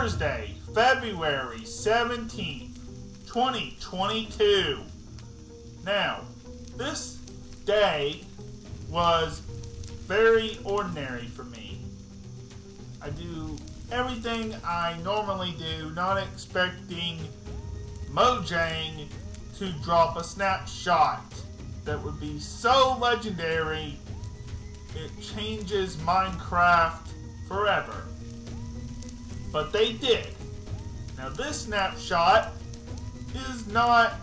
Thursday, February 17th, 2022. Now, this day was very ordinary for me. I do everything I normally do, not expecting Mojang to drop a snapshot that would be so legendary it changes Minecraft forever. But they did. Now this snapshot is not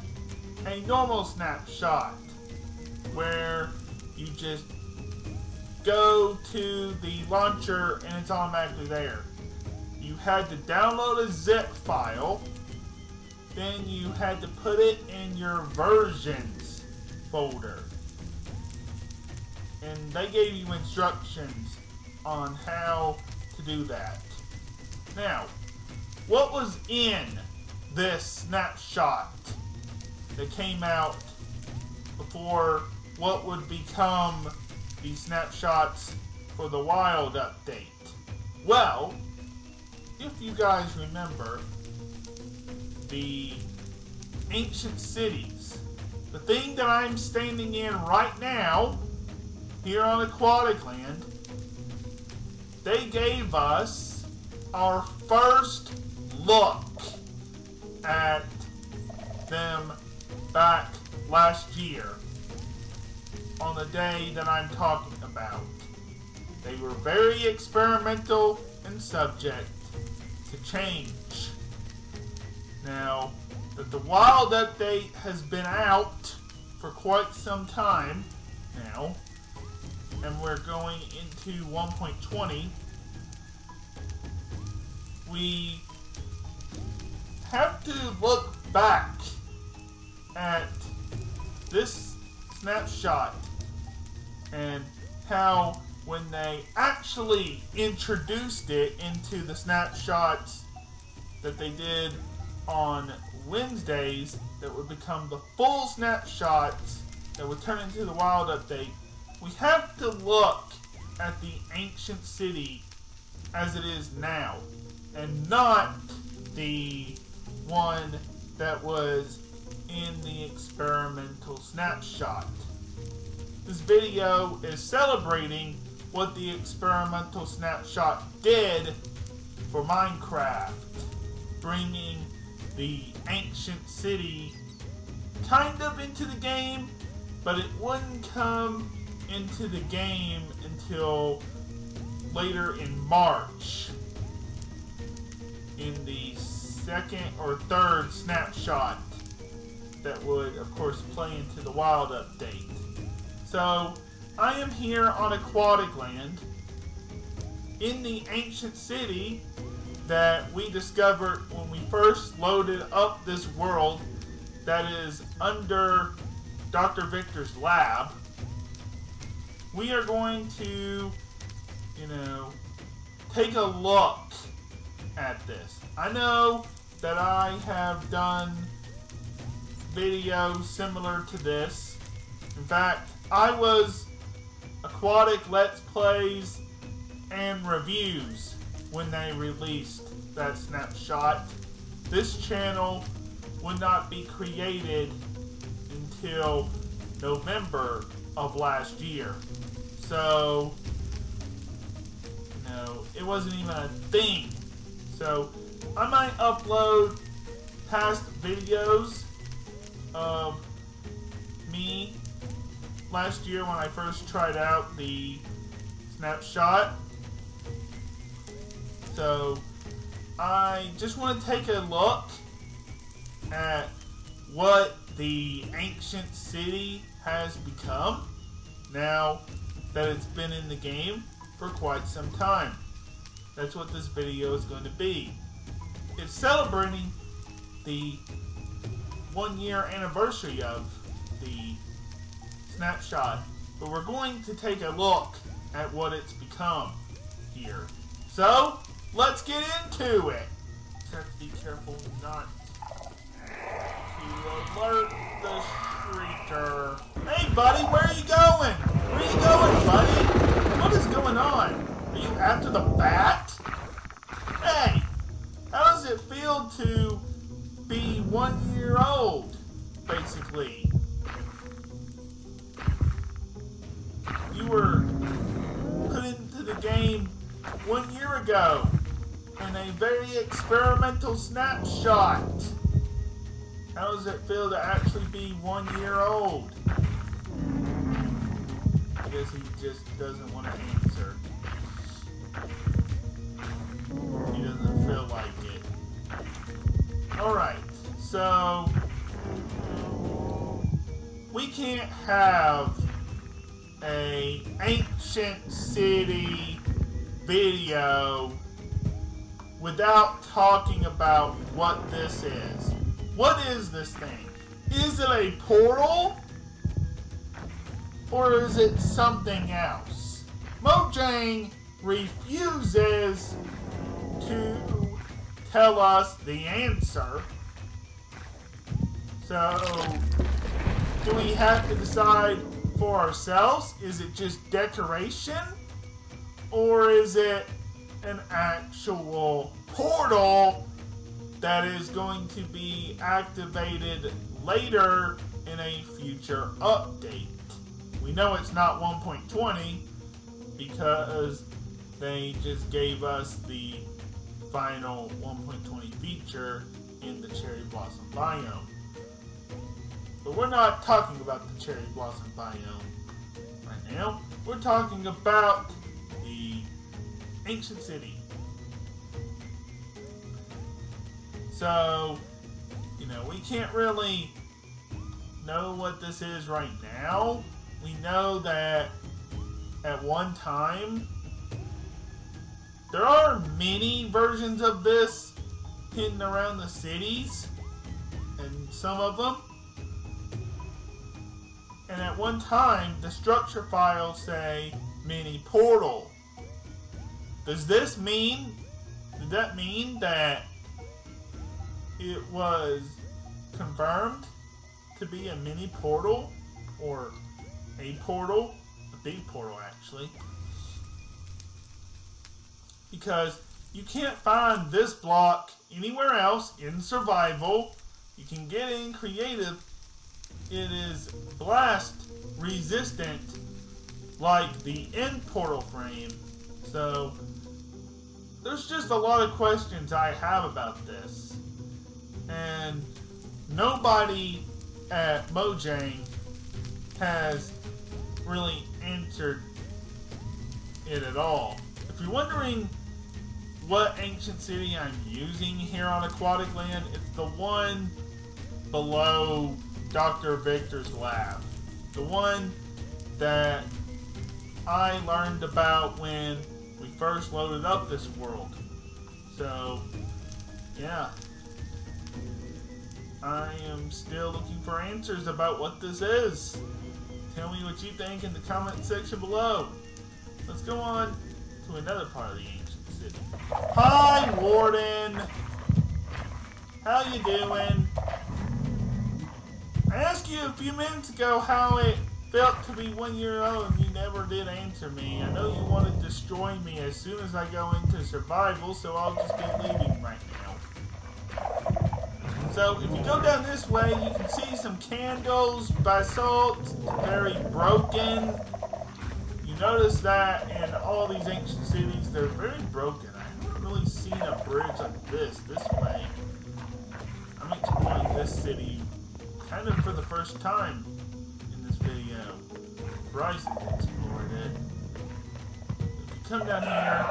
a normal snapshot where you just go to the launcher and it's automatically there. You had to download a zip file, then you had to put it in your versions folder. And they gave you instructions on how to do that. Now, what was in this snapshot that came out before what would become the snapshots for the Wild update? Well, if you guys remember, the ancient cities, the thing that I'm standing in right now, here on Aquatic Land, they gave us our first look at them back last year on the day that I'm talking about. They were very experimental and subject to change. Now that the Wild update has been out for quite some time now, and we're going into 1.20, we have to look back at this snapshot and how when they actually introduced it into the snapshots that they did on Wednesdays that would become the full snapshots that would turn into the Wild update, we have to look at the ancient city as it is now and not the one that was in the experimental snapshot. This video is celebrating what the experimental snapshot did for Minecraft, bringing the ancient city kind of into the game, but it wouldn't come into the game until later in March in the second or third snapshot that would of course play into the Wild update. So I am here on Aquatic Land in the ancient city that we discovered when we first loaded up this world that is under Dr. Victor's lab. We are going to, take a look at this. I know that I have done videos similar to this. In fact, I was Aquatic Let's Plays and Reviews when they released that snapshot. This channel would not be created until November of last year. So, it wasn't even a thing. So, I might upload past videos of me last year when I first tried out the snapshot. So, I just want to take a look at what the ancient city has become now that it's been in the game for quite some time. That's what this video is going to be. It's celebrating the 1 year anniversary of the snapshot, but we're going to take a look at what it's become here. So, let's get into it. Just have to be careful not to alert the shrieker. Hey buddy, where are you going? Where are you going, buddy? What is going on? Are you after the bat? Hey, it feel to be 1 year old, basically? You were put into the game 1 year ago in a very experimental snapshot. How does it feel to actually be 1 year old? I guess he just doesn't want to answer. He doesn't feel like it. Alright, so we can't have a ancient city video without talking about what this is. What is this thing? Is it a portal? Or is it something else? Mojang refuses to tell us the answer. So, do we have to decide for ourselves? Is it just decoration? Or is it an actual portal that is going to be activated later in a future update? We know it's not 1.20 because they just gave us the final 1.20 feature in the Cherry Blossom biome. But we're not talking about the Cherry Blossom biome right now. We're talking about the ancient city. So, we can't really know what this is right now. We know that at one time, there are many versions of this hidden around the cities, and some of them. And at one time, the structure files say mini portal. Does that mean that it was confirmed to be a mini portal, or a portal, a big portal actually? Because you can't find this block anywhere else in survival. You can get in creative. It is blast resistant like the end portal frame. So there's just a lot of questions I have about this. And nobody at Mojang has really answered it at all. If you're wondering what ancient city I'm using here on Aquatic Land, it's the one below Dr. Victor's lab. The one that I learned about when we first loaded up this world. So, yeah. I am still looking for answers about what this is. Tell me what you think in the comment section below. Let's go on to another part of the ancient city. Hi, Warden. How you doing? I asked you a few minutes ago how it felt to be 1 year old, and you never did answer me. I know you want to destroy me as soon as I go into survival, so I'll just be leaving right now. So, if you go down this way, you can see some candles, basalt, very broken. You notice that in all these ancient cities, they're very broken. I haven't really seen a bridge like this way. I'm exploring this city kind of for the first time in this video. Bryce has explored it. If you come down here,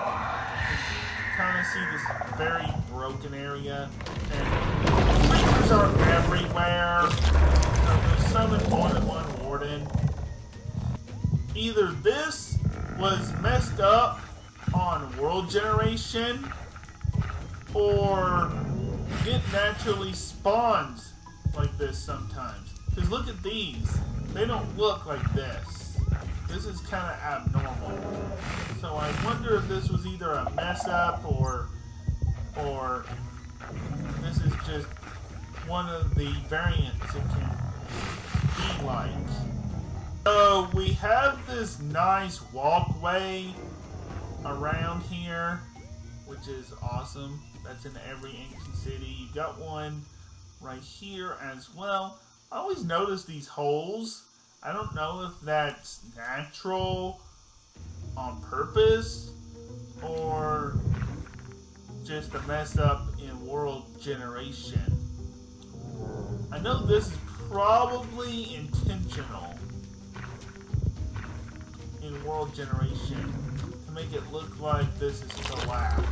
you kind of see this very broken area, and creatures are everywhere. So there's some in more than one warden. Either this was messed up on world generation, or it naturally spawns like this sometimes. Because look at these. They don't look like this. This is kind of abnormal. So I wonder if this was either a mess up or this is just one of the variants it can be like. So we have this nice walkway around here, which is awesome. that's in every ancient city. You got one right here as well. I always notice these holes. I don't know if that's natural on purpose or just a mess up in world generation. I know this is probably intentional in world generation to make it look like this is collapsed.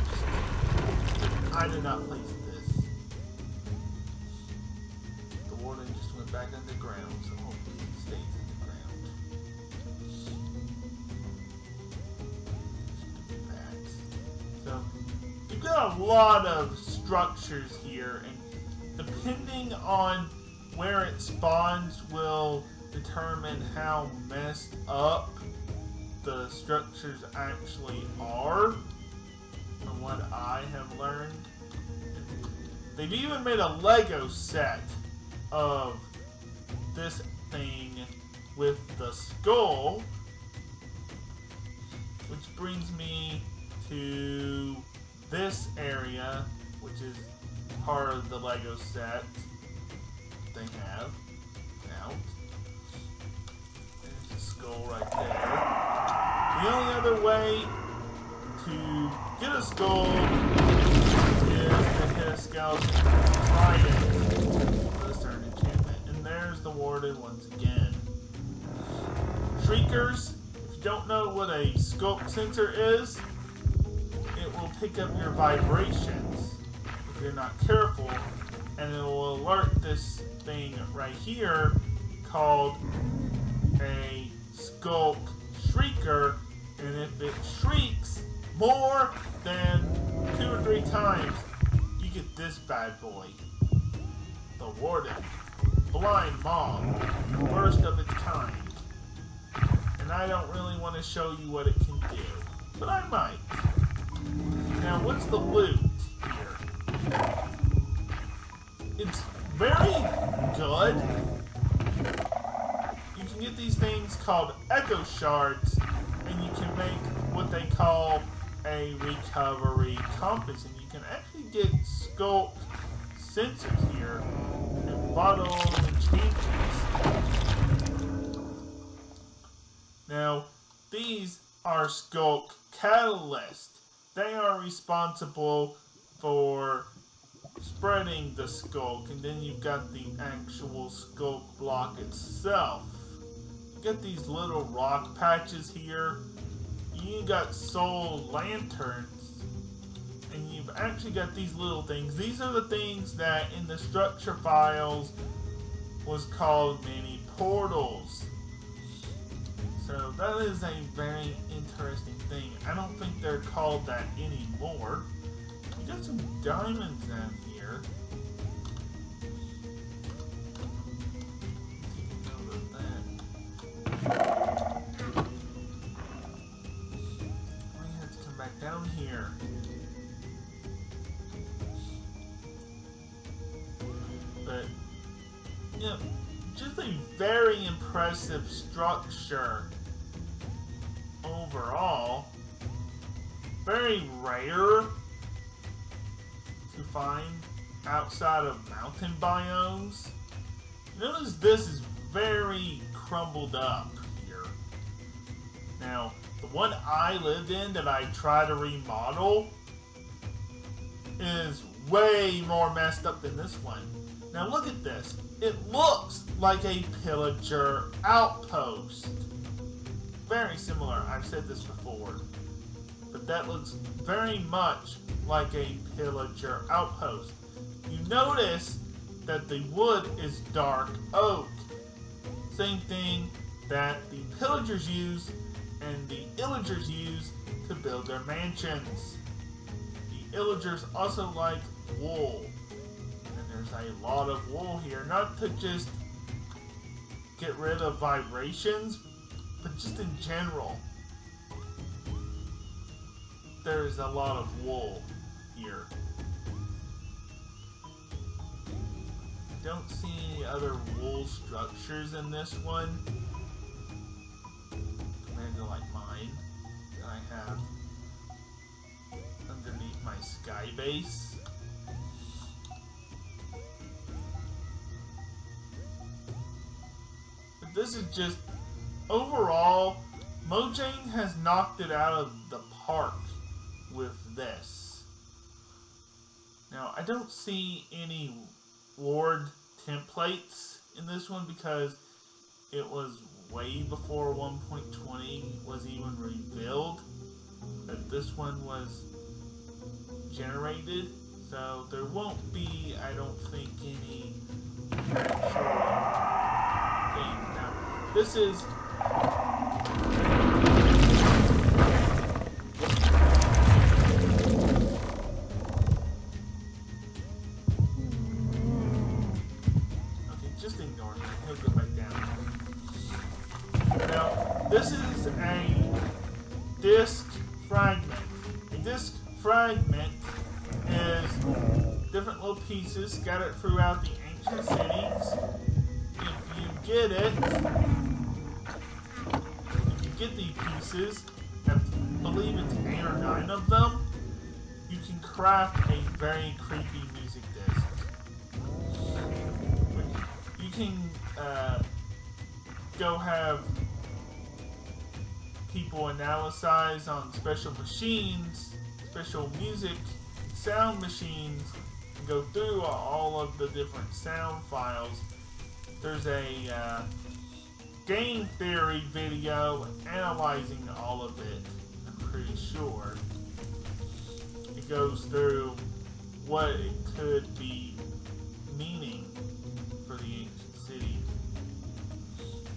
I did not place this. The warden just went back underground, so hopefully he stays underground. So you've got a lot of structures here, and depending on where it spawns will determine how messed up the structures actually are, from what I have learned. They've even made a Lego set of this thing with the skull, which brings me to this area, which is part of the Lego set they have out. There's the skull right there. The only other way to get a skull is to hit a skeleton trident with a certain enchantment. And there's the warden once again. Shriekers, if you don't know what a sculk sensor is, it will pick up your vibrations if you're not careful, and it will alert this thing right here called a sculk shrieker, and if it shrieks more than 2 or 3 times, you get this bad boy, the warden, blind mob, first of its kind. And I don't really want to show you what it can do, but I might. Now, what's the loot here? It's very good. You can get these things called echo shards, and you can make what they call a recovery compass, and you can actually get sculk sensors here and bottle enchantments. Now, these are sculk catalysts. They are responsible for spreading the sculk, and then you've got the actual sculk block itself. You got these little rock patches here. You got soul lanterns, and you've actually got these little things. These are the things that in the structure files was called mini portals. So that is a very interesting thing. I don't think they're called that anymore. You got some diamonds down here. Take note of that. I have to come back down here. But, yeah, just a very impressive structure overall. Very rare to find outside of mountain biomes. Notice this is very crumbled up here. Now, the one I lived in that I try to remodel is way more messed up than this one. Now look at this. It looks like a pillager outpost. Very similar, I've said this before. But that looks very much like a pillager outpost. You notice that the wood is dark oak. Same thing that the pillagers use and the illagers use to build their mansions. The illagers also like wool. There's a lot of wool here, not to just get rid of vibrations, but just in general. There's a lot of wool here. I don't see any other wool structures in this one, compared to like mine that I have underneath my sky base. this is just overall, Mojang has knocked it out of the park with this. Now, I don't see any Ward templates in this one because it was way before 1.20 was even revealed that this one was generated. So there won't be, I don't think, any actual thing. Now, this is just ignore him. He'll go back down. Now, this is a disk fragment. A disk fragment is different little pieces scattered throughout the ancient cities. If you get these pieces, I believe it's 8 or 9 of them, you can craft a very creepy music disc. You can go have people analyze on special machines, special music, sound machines, and go through all of the different sound files. There's a game theory video analyzing all of it, I'm pretty sure. It goes through what it could be meaning for the ancient city.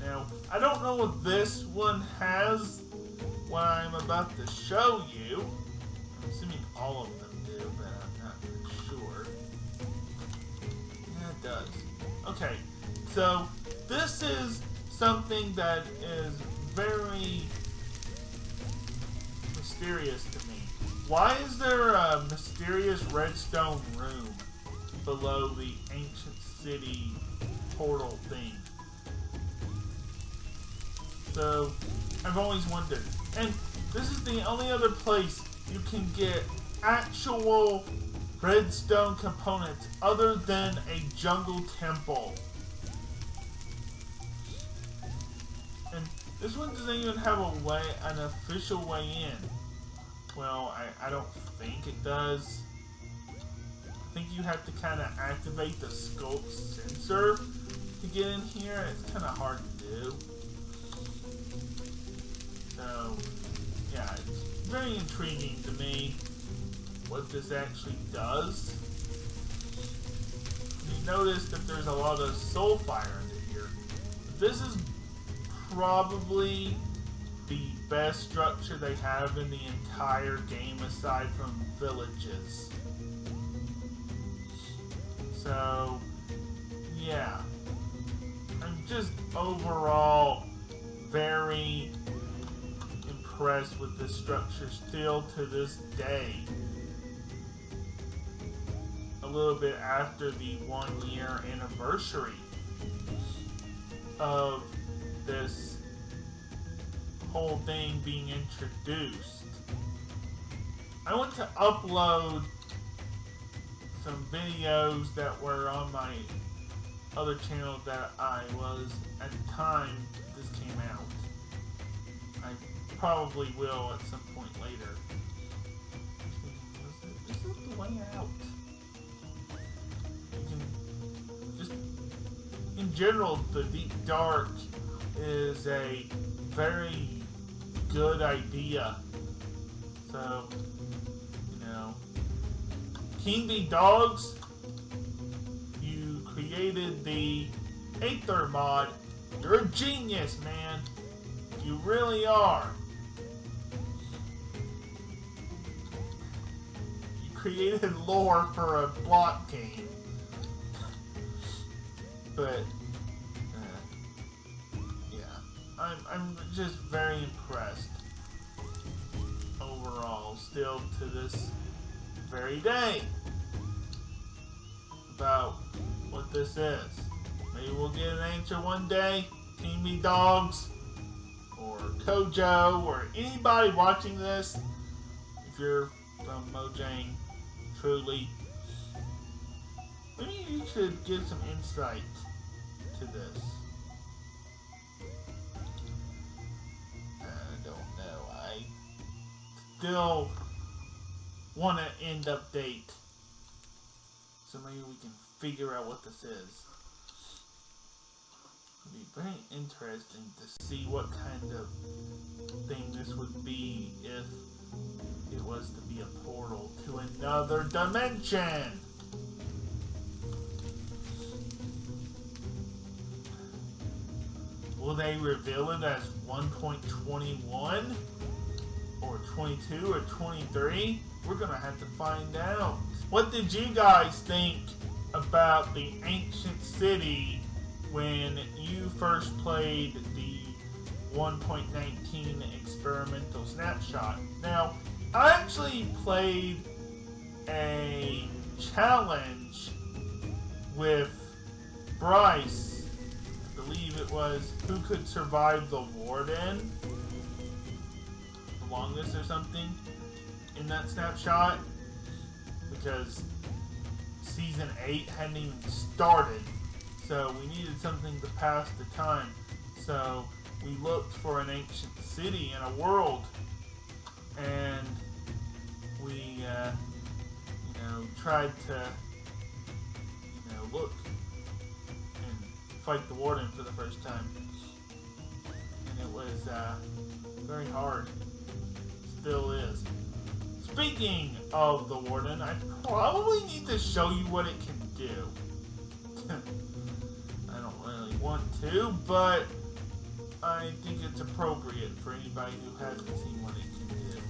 Now, I don't know if this one has what I'm about to show you. I'm assuming all of them do, but I'm not sure. Yeah, it does. Okay, so this is something that is very mysterious to me. Why is there a mysterious redstone room below the ancient city portal thing? So, I've always wondered. And this is the only other place you can get actual redstone components other than a jungle temple. And this one doesn't even have an official way in. Well, I don't think it does. I think you have to kind of activate the scope sensor to get in here. It's kind of hard to do. So, yeah, it's very intriguing to me what this actually does. You notice that there's a lot of soul fire in here. This is probably the best structure they have in the entire game aside from villages. So, yeah. I'm just overall very impressed with this structure still to this day. A little bit after the 1-year anniversary of this whole thing being introduced. I want to upload some videos that were on my other channel that I was at the time this came out. I probably will at some point later. This is the way out. You can just, in general, the Deep Dark is a very good idea. So, you know, King B Dogs, you created the Aether mod. You're a genius, man. You really are. You created lore for a block game. But I'm just very impressed overall, still to this very day, about what this is. Maybe we'll get an answer one day. King Me Dogs, or Kojo, or anybody watching this, if you're from Mojang, truly, maybe you should give some insight to this. still want an end update. So maybe we can figure out what this is. It'd be very interesting to see what kind of thing this would be if it was to be a portal to another dimension. Will they reveal it as 1.21 or 22 or 23? We're gonna have to find out. What did you guys think about the ancient city when you first played the 1.19 experimental snapshot? Now, I actually played a challenge with Bryce. I believe it was who could survive the warden the longest or something in that snapshot, because season 8 hadn't even started, so we needed something to pass the time. So we looked for an ancient city in a world, and we tried to look and fight the warden for the first time, and it was very hard. Still is. Speaking of the warden, I probably need to show you what it can do. I don't really want to, but I think it's appropriate for anybody who hasn't seen what it can do.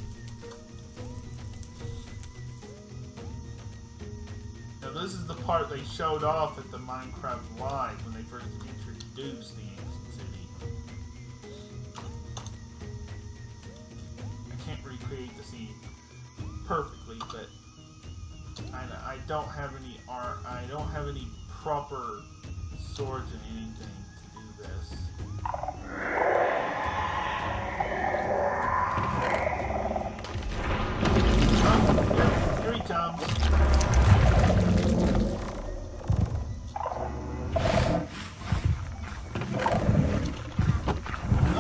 Now this is the part they showed off at the Minecraft Live when they first introduced the ancient city. I can't recreate the scene perfectly, but I don't have any art. I don't have any proper swords or anything to do this. Oh, here he comes.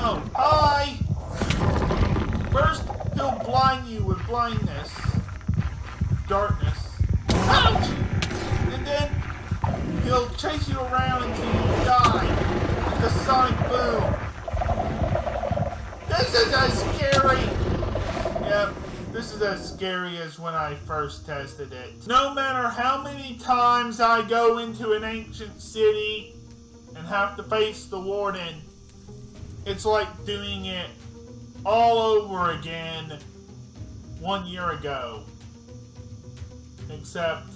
Oh, hi! First, he'll blind you with blindness, darkness. Ouch! And then he'll chase you around until you die with a sonic boom. This is as scary. Yep, this is as scary as when I first tested it. No matter how many times I go into an ancient city and have to face the warden, it's like doing it all over again 1 year ago. Except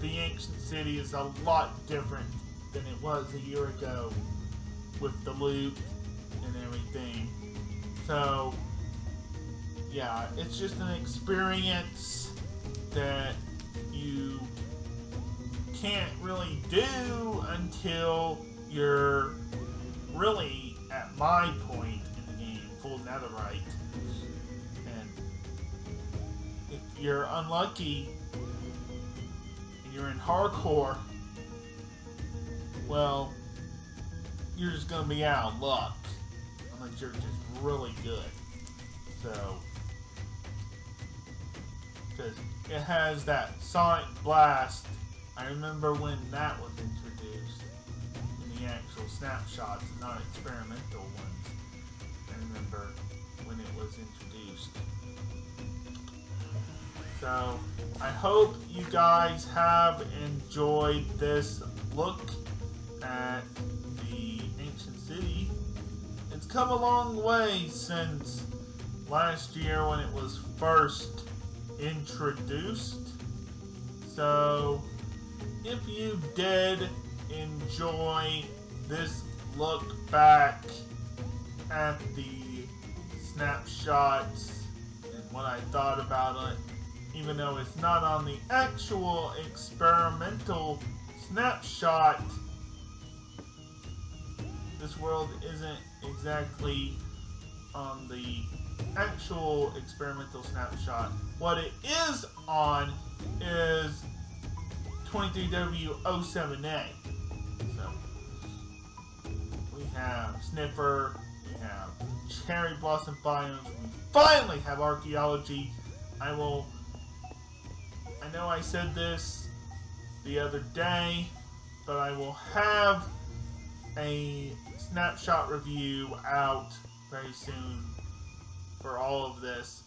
the ancient city is a lot different than it was a year ago with the loot and everything. So, yeah, it's just an experience that you can't really do until you're really at my point in the game, full netherite. And if you're unlucky and you're in hardcore, well, you're just gonna be out of luck unless you're just really good. So, because it has that sonic blast. I remember when that was introduced in the actual snapshots, not experimental ones. I remember when it was introduced. So, I hope you guys have enjoyed this look at the ancient city. It's come a long way since last year when it was first introduced. So, if you did enjoy this look back at the snapshots and what I thought about it, even though it's not on the actual experimental snapshot, this world isn't exactly on the actual experimental snapshot. What it is on is 23W07A. So we have Sniffer, we have cherry blossom biomes. We finally have archaeology. I know I said this the other day, but I will have a snapshot review out very soon for all of this.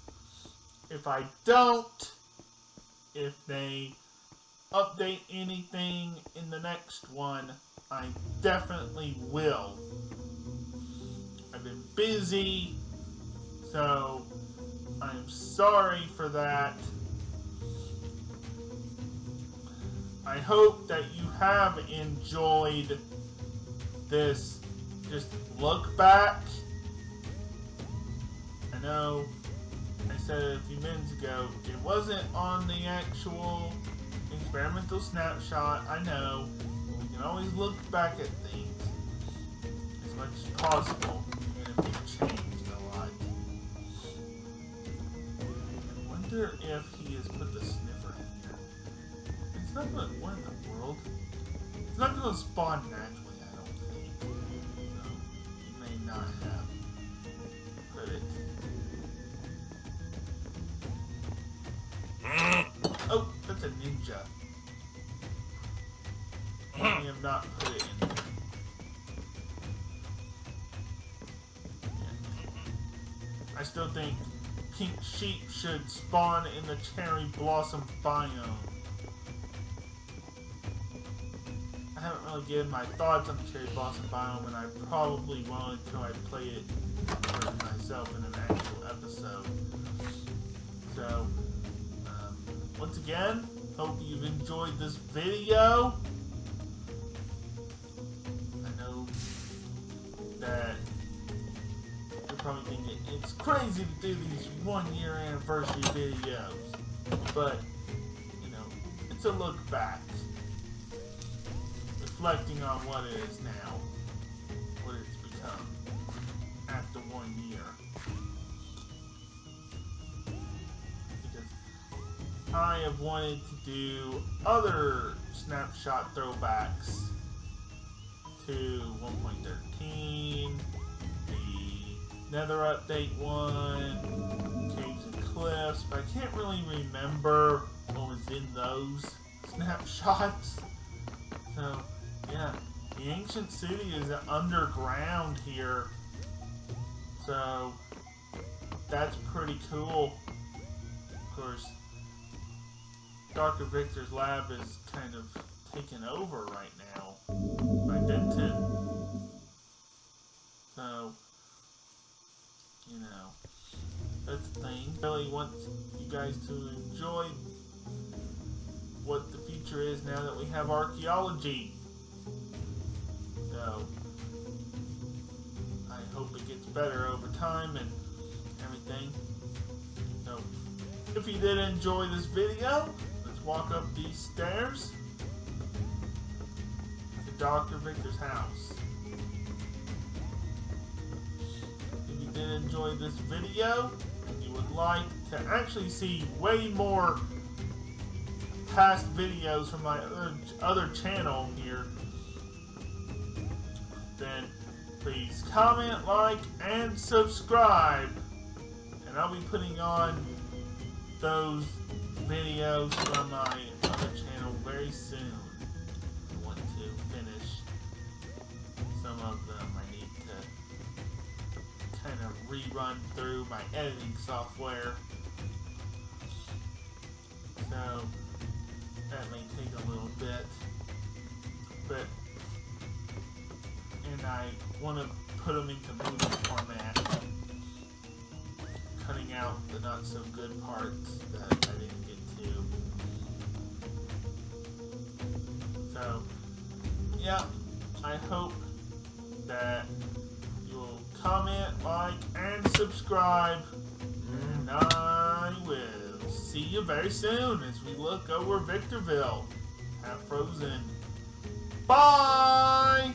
If I don't, if they update anything in the next one, I definitely will. I've been busy, so I'm sorry for that. I hope that you have enjoyed this just look back. I know I said a few minutes ago it wasn't on the actual experimental snapshot. I know, but we can always look back at things as much as possible, even if they've changed a lot. I wonder if he has put the sniffer in here. It's not going to, what in the world? It's not going to spawn naturally, I don't think. So, he may not have put it. Oh, that's a ninja. I have not put it in there. I still think pink sheep should spawn in the cherry blossom biome. I haven't really given my thoughts on the cherry blossom biome, and I probably won't until I play it for myself in an actual episode. So, once again, hope you've enjoyed this video. I know that you're probably thinking it's crazy to do these 1-year anniversary videos, but you know, it's a look back, reflecting on what it is now, what it's become after 1 year. I have wanted to do other snapshot throwbacks to 1.13, the Nether update one, Caves and Cliffs, but I can't really remember what was in those snapshots. So, yeah, the ancient city is underground here, so that's pretty cool. Of course, Dr. Victor's lab is kind of taken over right now by Denton. So, you know, that's the thing. I really want you guys to enjoy what the future is now that we have archaeology. So, I hope it gets better over time and everything. So, if you did enjoy this video, walk up these stairs to Dr. Victor's house. If you did enjoy this video and you would like to actually see way more past videos from my other channel here, then please comment, like, and subscribe. And I'll be putting on those videos from my other channel very soon. I want to finish some of them. I need to kind of rerun through my editing software. So that may take a little bit. But, and I want to put them into movie format, cutting out the not so good parts that I didn't get to. So, yeah, I hope that you'll comment, like, and subscribe. And I will see you very soon as we look over Victorville. Have Frozen. Bye!